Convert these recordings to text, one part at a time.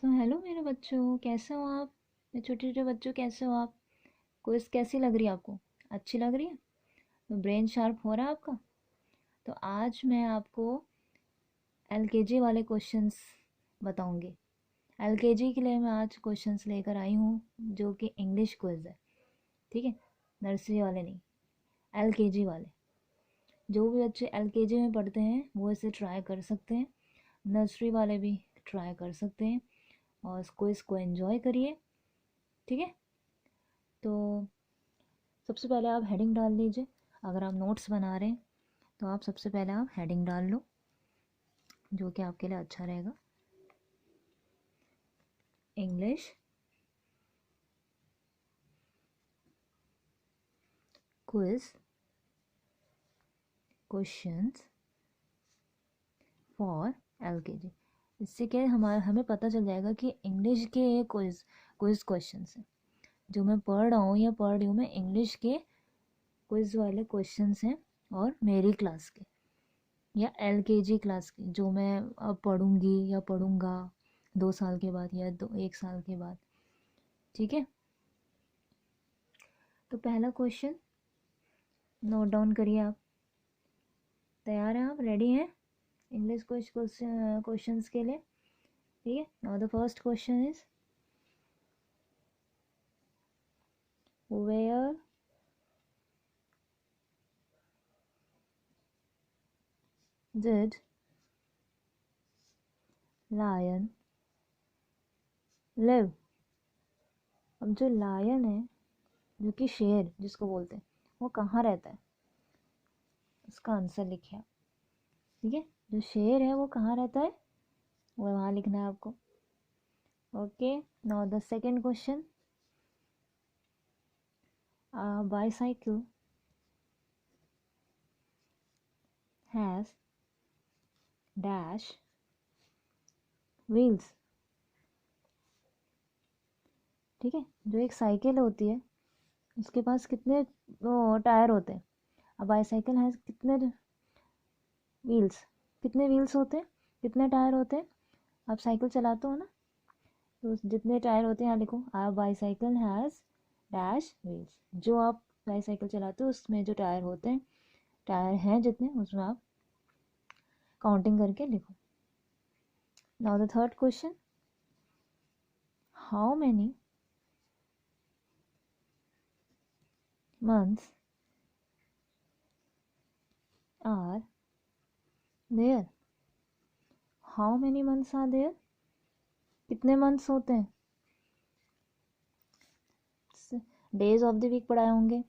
तो हेलो मेरे बच्चों, कैसे हो आप। मेरे छोटे छोटे बच्चों, कैसे हो आप। क्विज कैसी लग रही है आपको। अच्छी लग रही है। तो ब्रेन शार्प हो रहा है आपका। तो आज मैं आपको एलकेजी वाले क्वेश्चंस बताऊंगी। एलकेजी के लिए मैं आज क्वेश्चंस लेकर आई हूँ, जो कि इंग्लिश क्विज है। ठीक है, नर्सरी वाले नहीं, एलकेजी वाले। जो भी बच्चे एलकेजी में पढ़ते हैं वो इसे ट्राई कर सकते हैं। नर्सरी वाले भी ट्राई कर सकते हैं और इस क्विज को एंजॉय करिए। ठीक है, तो सबसे पहले आप हेडिंग डाल लीजिए। अगर आप नोट्स बना रहे हैं तो आप सबसे पहले आप हेडिंग डाल लो, जो कि आपके लिए अच्छा रहेगा। English quiz questions for LKG. इससे क्या है, हमें पता चल जाएगा कि इंग्लिश के ये क्विज क्विज क्वेश्चंस हैं जो मैं पढ़ रहा हूँ या पढ़ रही हूँ। मैं इंग्लिश के क्विज वाले क्वेश्चंस हैं और मेरी क्लास के या एलकेजी क्लास के, जो मैं अब पढ़ूंगी या पढ़ूंगा 2 साल के बाद या 1 साल के बाद। ठीक है, तो पहला क्वेश्चन नोट डाउन करिए आप। तैयार हैं आप, रेडी हैं इंग्लिश क्वेश्चंस के लिए। ठीक है, now the first question is where did lion live. अब जो लायन है, जो कि शेर जिसको बोलते हैं, वो कहाँ रहता है, उसका आंसर लिखिए आप। ठीक है, जो शेर है वो कहाँ रहता है, वो वहाँ लिखना है आपको। Okay, now the second question. Bicycle has dash wheels. ठीक है, जो एक साइकिल होती है उसके पास कितने वो टायर होते हैं। अब बाईसाइकिल हैज कितने व्हील्स, कितने व्हील्स होते हैं, कितने टायर होते हैं। आप साइकिल चलाते हो ना, तो जितने टायर होते हैं यहाँ लिखो। आप बाईसाइकिल हैज डैश व्हील्स। जो आप बाईसाइकिल चलाते हो उसमें जो टायर होते हैं, टायर हैं जितने, उसमें आप काउंटिंग करके लिखो। Now the third question. How many months are there। How many months are there, कितने मंथ्स होते हैं। डेज ऑफ द वीक पढ़ाए होंगे,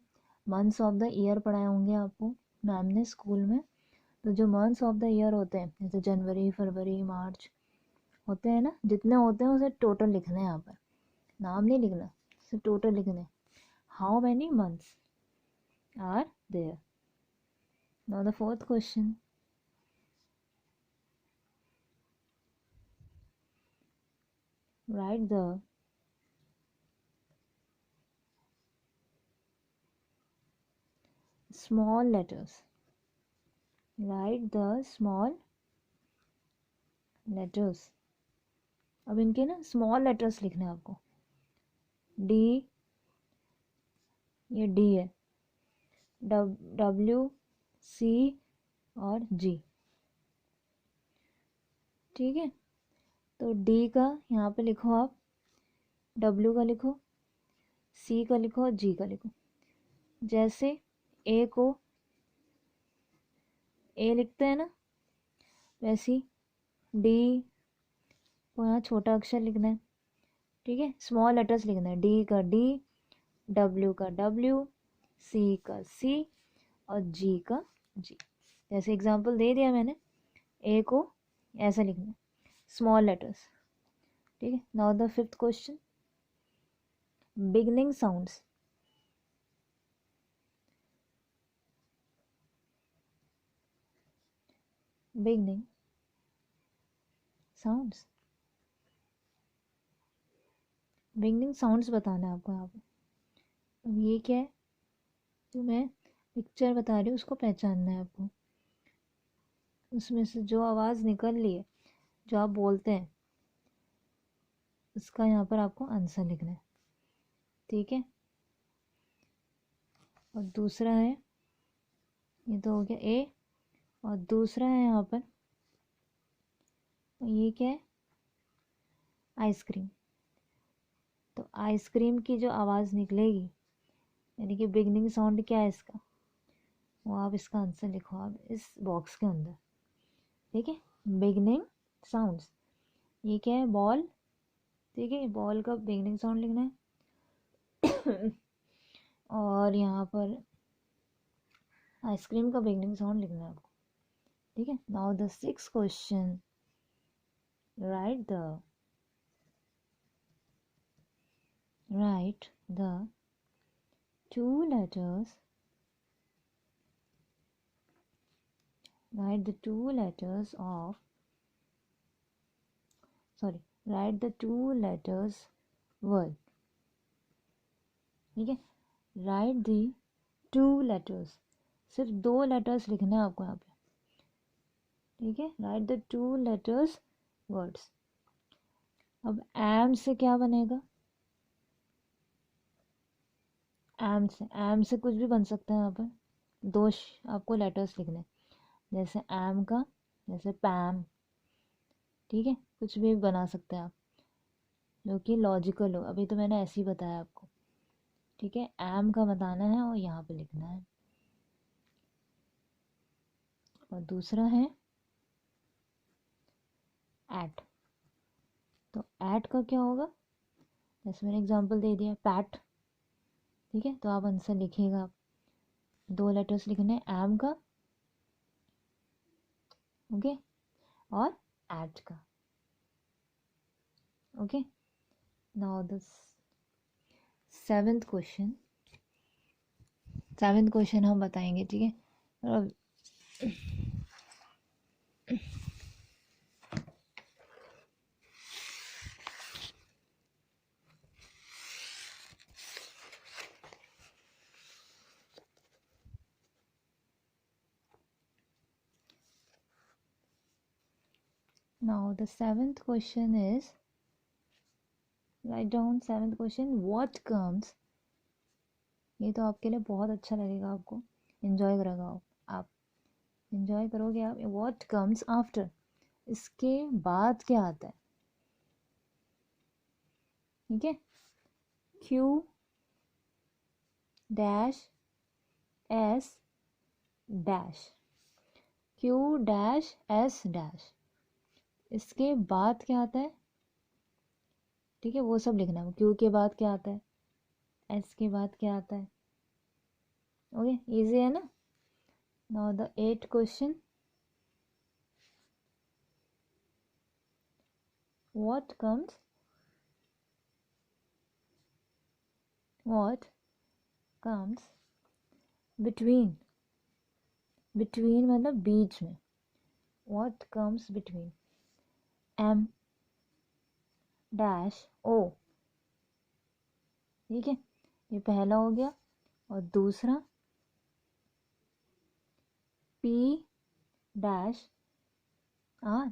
मंथ्स ऑफ द ईयर पढ़ाए होंगे आपको मैम ने स्कूल में। तो जो मंथ्स ऑफ द ईयर होते हैं, जैसे जनवरी, फरवरी, मार्च होते हैं ना, जितने होते हैं उसे टोटल लिखना है यहाँ पर, नाम नहीं लिखना, सिर्फ टोटल लिखना है। How many months are there. Now the fourth question. Write the small letters। Write the small letters. अब इनके ना स्मॉल लेटर्स लिखने हैं आपको। डी, ये डी है, डब्ल्यू, सी और जी। ठीक है, तो डी का यहाँ पे लिखो आप, डब्ल्यू का लिखो, सी का लिखो और जी का लिखो। जैसे ए को ए लिखते हैं ना, वैसी डी को यहाँ छोटा अक्षर लिखना है। ठीक है, स्मॉल लेटर्स लिखना है। डी का डी, डब्ल्यू का डब्ल्यू, सी का सी और जी का जी। जैसे एग्जांपल दे दिया मैंने, ए को ऐसा लिखना है, स्मॉल लेटर्स। ठीक है, now the fifth question. Beginning sounds. Beginning sounds, beginning sounds बताना है आपको यहाँ पे। अब ये क्या है, जो मैं पिक्चर बता रही हूँ उसको पहचानना है आपको। उसमें से जो आवाज़ निकल रही है, जो आप बोलते हैं, उसका यहाँ पर आपको आंसर लिखना है, ठीक है। और दूसरा है, ये तो हो गया ए, और दूसरा है यहाँ पर, ये क्या है, आइसक्रीम। तो आइसक्रीम की जो आवाज़ निकलेगी, यानी कि बिगनिंग साउंड क्या है इसका, वो आप इसका आंसर लिखो आप इस बॉक्स के अंदर, ठीक है। बिगनिंग साउंड्स, ये क्या है, बॉल, ठीक है, बॉल का बिगनिंग साउंड लिखना है। और यहाँ पर आइसक्रीम का बिगनिंग साउंड लिखना है आपको, ठीक है। Now the 6th question, write the two letters write the two letters of write the two letters word, ठीक है। राइट दी 2 letters, सिर्फ 2 letters लिखना है आपको यहाँ पे, ठीक है। Right the 2 letters words। अब एम से क्या बनेगा, एम से कुछ भी बन सकता है यहाँ पर, दो आपको लेटर्स लिखने हैं, जैसे एम का, जैसे पैम, ठीक है, कुछ भी बना सकते हैं आप जो कि लॉजिकल हो। अभी तो मैंने ऐसे ही बताया आपको, ठीक है। एम का बताना है और यहाँ पे लिखना है। और दूसरा है एट, तो एट का क्या होगा, जैसे मैंने एग्जांपल दे दिया पैट, ठीक है। तो आप आंसर लिखिएगा, आप 2 लेटर्स लिखने हैं, एम का, ओके, और एट का, okay. Now the 7th question हम बताएंगे, ठीक है। Now the 7th question is, write down 7th question, what comes, ये तो आपके लिए बहुत अच्छा लगेगा, आपको एंजॉय करेगा, आप एंजॉय करोगे आप। what comes after, इसके बाद क्या आता है, ठीक है। Q dash S dash, Q dash S dash, इसके बाद क्या आता है, ठीक है, वो सब लिखना है। Q के बाद क्या आता है, S के बाद क्या आता है, ओके, इजी है ना। Now the 8th question, what comes between, मतलब बीच में, what comes between M dash O, ठीक है, ये पहला हो गया। और दूसरा P डैश R,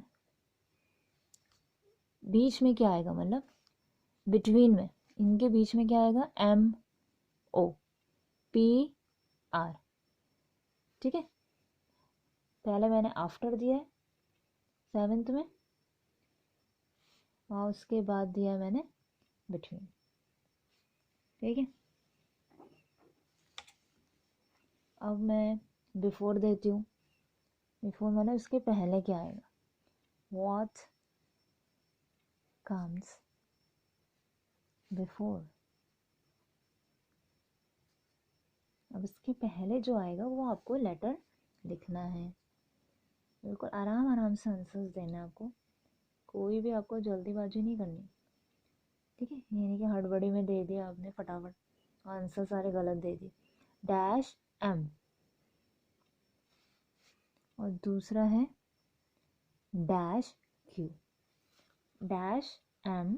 बीच में क्या आएगा, मतलब बिटवीन में, इनके बीच में क्या आएगा, MO PR, ठीक है। पहले मैंने आफ्टर दिया है 7th में, और उसके बाद दिया मैंने बिटवीन, ठीक है। अब मैं बिफोर देती हूँ, बिफोर मतलब इसके पहले क्या आएगा, what comes before, अब इसके पहले जो आएगा वो आपको लेटर लिखना है, बिल्कुल आराम आराम से आंसर्स देना है आपको, कोई भी आपको जल्दीबाजी नहीं करनी, ठीक है। ये नहीं कि हड़बड़ी में दे दिया आपने फटाफट, आंसर सारे गलत दे दिए। डैश M, और दूसरा है dash Q, dash M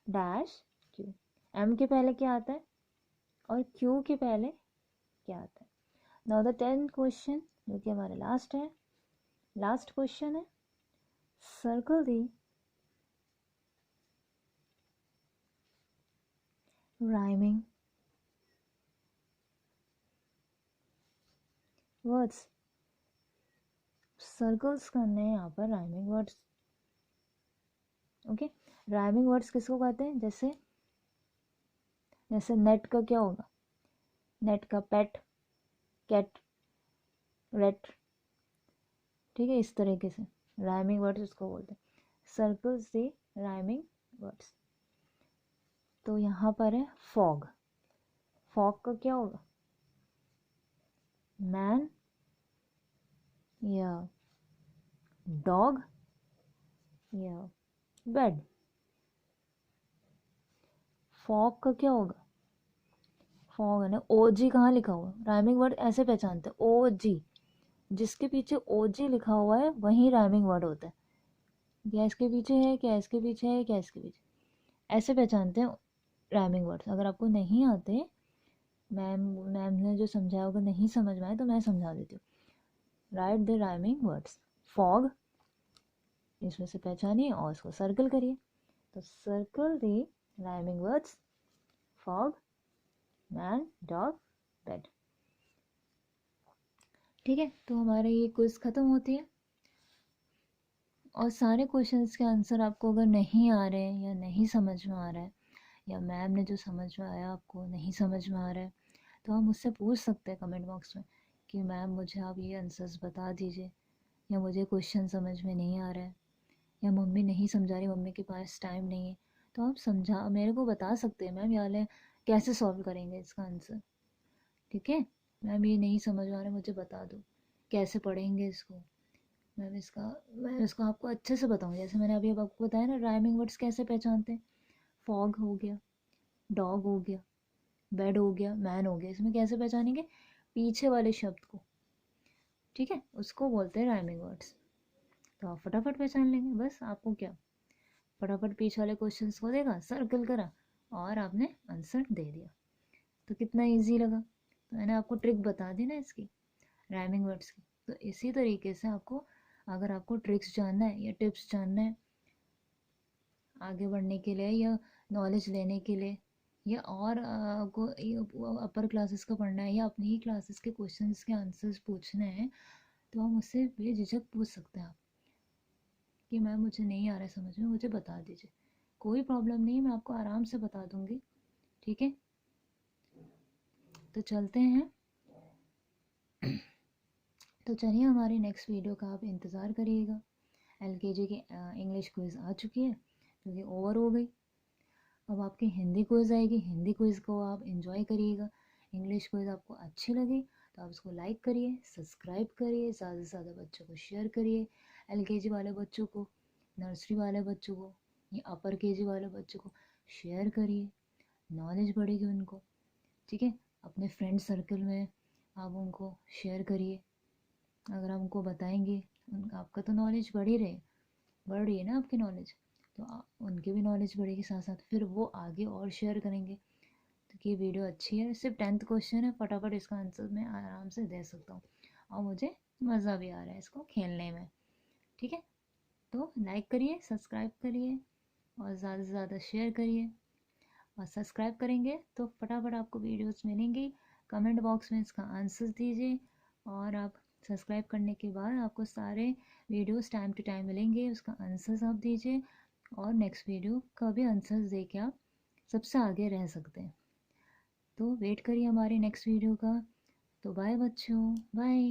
dash Q, M के पहले क्या आता है और Q के पहले क्या आता है। नाउ द 10th क्वेश्चन, जो कि हमारा लास्ट क्वेश्चन है, सर्कल दी राइमिंग वर्ड्स, सर्कल्स करने हैं यहाँ पर rhyming words. Okay, rhyming words किसको कहते हैं? जैसे जैसे नेट का क्या होगा? नेट का पेट, कैट, रेट। ठीक है, इस तरीके से राइमिंग वर्ड्स उसको बोलते हैं। Circles the rhyming words. तो यहाँ पर है फॉग। फॉग का क्या होगा? मैन या डॉग या बेड। फॉग का क्या होगा? फॉग है ना, ओजी कहाँ लिखा हुआ? राइमिंग वर्ड ऐसे पहचानते हैं, ओजी, जिसके पीछे ओजी लिखा हुआ है वही राइमिंग वर्ड होता है। क्या इसके पीछे है, क्या इसके पीछे है, क्या इसके पीछे, ऐसे पहचानते हैं राइमिंग वर्ड्स। अगर आपको नहीं आते, मैम मैम ने जो समझाया होगा नहीं समझ में आए तो मैं समझा देती हूँ। Right the rhyming words. Fog, इसमें से पहचानिए और उसको सर्कल करिए। तो circle the rhyming words, fog, man, dog, bed. ठीक है, तो हमारे ये क्विज ख़त्म होती है। और सारे क्वेश्चंस के आंसर आपको अगर नहीं आ रहे हैं या नहीं समझ में आ रहा है, या मैम ने जो समझ में आया आपको नहीं समझ में आ रहा है, तो आप मुझसे पूछ सकते हैं कमेंट बॉक्स में कि मैम मुझे आप ये आंसर्स बता दीजिए, या मुझे क्वेश्चन समझ में नहीं आ रहा है, या मम्मी नहीं समझा रही, मम्मी के पास टाइम नहीं है। तो आप समझा मेरे को बता सकते हैं, मैम यार कैसे सॉल्व करेंगे इसका आंसर। ठीक है, मैम ये नहीं समझ आ रहा है, मुझे बता दो कैसे पढ़ेंगे इसको। मैं इसको आपको अच्छे से बताऊँ। जैसे मैंने अभी अब आपको बताया ना, राइमिंग वर्ड्स कैसे पहचानते हैं। फॉग हो गया, डॉग हो गया, बेड हो गया, मैन हो गया, इसमें कैसे पहचानेंगे? पीछे वाले शब्द को, ठीक है, उसको बोलते हैं राइमिंग वर्ड्स। तो आप फटाफट पहचान लेंगे। बस आपको क्या, फटाफट पीछे वाले क्वेश्चंस को देखा, सर्कल करा और आपने आंसर दे दिया। तो कितना इजी लगा। तो मैंने आपको ट्रिक बता दी ना इसकी, राइमिंग वर्ड्स की। तो इसी तरीके से आपको, अगर आपको ट्रिक्स जानना है या टिप्स जानना है आगे बढ़ने के लिए, या नॉलेज लेने के लिए, या और को अपर क्लासेस का पढ़ना है, या अपनी ही क्लासेस के क्वेश्चंस के आंसर्स पूछने हैं, तो आप मुझसे बेझिझक पूछ सकते हैं आप कि मैम मुझे नहीं आ रहा है समझ में, मुझे बता दीजिए। कोई प्रॉब्लम नहीं, मैं आपको आराम से बता दूंगी। ठीक है, तो चलते हैं। तो चलिए, हमारी नेक्स्ट वीडियो का आप इंतज़ार करिएगा। एलकेजी की इंग्लिश क्विज़ आ चुकी है, क्योंकि ओवर हो गई। अब आपकी हिंदी क्विज़ आएगी, हिंदी क्विज़ को आप एंजॉय करिएगा। इंग्लिश क्विज़ आपको अच्छी लगी तो आप उसको लाइक करिए, सब्सक्राइब करिए, ज़्यादा से ज़्यादा बच्चों को शेयर करिए। एलकेजी वाले बच्चों को, नर्सरी वाले बच्चों को, या अपर केजी वाले बच्चों को शेयर करिए, नॉलेज बढ़ेगी उनको। ठीक है, अपने फ्रेंड सर्कल में आप उनको शेयर करिए। अगर आप उनको बताएंगे, आपका तो नॉलेज बढ़ रही है ना आपकी नॉलेज, तो उनकी भी नॉलेज बढ़ेगी साथ साथ, फिर वो आगे और शेयर करेंगे। तो ये वीडियो अच्छी है, सिर्फ 10th क्वेश्चन है, फटाफट इसका आंसर मैं आराम से दे सकता हूँ, और मुझे मज़ा भी आ रहा है इसको खेलने में। ठीक है, तो लाइक करिए, सब्सक्राइब करिए और ज़्यादा से ज़्यादा शेयर करिए। और सब्सक्राइब करेंगे तो फटाफट आपको वीडियोस मिलेंगी। कमेंट बॉक्स में इसका आंसर दीजिए, और आप सब्सक्राइब करने के बाद आपको सारे वीडियोस टाइम टू टाइम मिलेंगे, उसका आंसर्स आप दीजिए, और नेक्स्ट वीडियो का भी आंसर्स दे के आप सबसे आगे रह सकते हैं। तो वेट करिए हमारी नेक्स्ट वीडियो का। तो बाय बच्चों, बाय।